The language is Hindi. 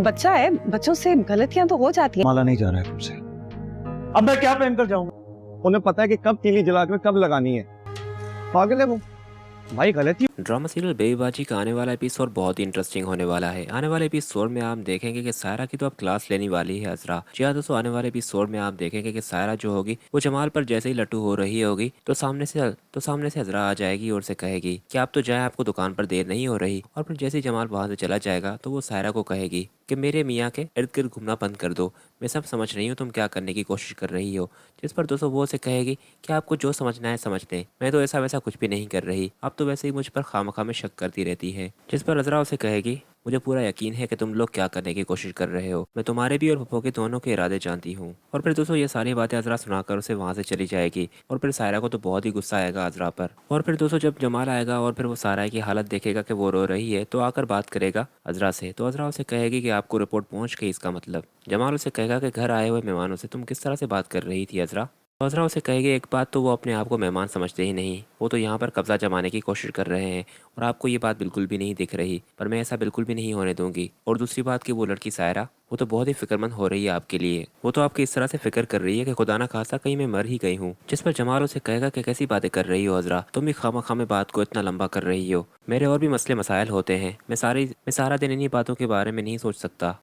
बच्चा है, बच्चों से गलतियां तो हो जाती हैं। माला नहीं जा रहा है तुमसे। अब मैं क्या पहन कर जाऊंगा? उन्हें पता है कि कब तीली जला के कब लगानी है। पागल है वो भाई, गलती। ड्रामा सीरियल बेईबाजी का आने वाला एपिसोड बहुत ही इंटरेस्टिंग होने वाला है। आने वाले एपिसोड में आप देखेंगे कि सायरा की तो अब क्लास लेने वाली है अजरा। जी हाँ दोस्तों, आने वाले एपिसोड में आप देखेंगे कि सायरा जो होगी वो जमाल पर जैसे ही लट्टू हो रही होगी तो सामने से अजरा आ जाएगी और से कहेगी कि आप तो जाए, आपको दुकान पर देर नहीं हो रही। और फिर जैसे ही जमाल वहां से चला जाएगा तो वो सायरा को कहेगी कि मेरे मियाँ के इर्द गिर्द घूमना बंद कर दो, मैं सब समझ रही हूँ तुम क्या करने की कोशिश कर रही हो। जिस पर दोस्तों वो उसे कहेगी कि आपको जो समझना है समझ लें, मैं तो ऐसा वैसा कुछ भी नहीं कर रही, आप तो वैसे ही मुझ पर खामखा में शक करती रहती है। जिस पर अजरा उसे कहेगी मुझे पूरा यकीन है कि तुम लोग क्या करने की कोशिश कर रहे हो, मैं तुम्हारे भी और पप्पो के दोनों के इरादे जानती हूँ। और फिर दोस्तों ये सारी बातें अजरा सुनाकर उसे वहाँ से चली जाएगी। और फिर सायरा को तो बहुत ही गुस्सा आएगा अजरा पर। और फिर दोस्तों जब जमाल आएगा और फिर वो सायरा की हालत देखेगा कि वो रो रही है तो आकर बात करेगा अजरा से। तो अजरा उसे कहेगी कि आपको रिपोर्ट पहुँच गई, इसका मतलब। जमाल उसे कहेगा कि घर आए हुए मेहमानों से तुम किस तरह से बात कर रही थी अजरा। तो अजरा उसे कहेगी एक बात, तो वो अपने आप को मेहमान समझते ही नहीं, वो तो यहाँ पर कब्जा जमाने की कोशिश कर रहे हैं और आपको ये बात बिल्कुल भी नहीं दिख रही, पर मैं ऐसा बिल्कुल भी नहीं होने दूंगी। और दूसरी बात कि वो लड़की सायरा वो तो बहुत ही फिक्रमंद हो रही है आपके लिए, वो तो आपकी इस तरह से फिक्र कर रही है कि खुदा ना खासा कहीं मैं मर ही गई हूँ। जिस पर जमाल उसे कहेगा कि कैसी बातें कर रही हो अजरा, तुम भी खामा में बात को इतना लंबा कर रही हो, मेरे और भी मसले मसाइल होते हैं, मैं सारा दिन इन्हीं बातों के बारे में नहीं सोच सकता।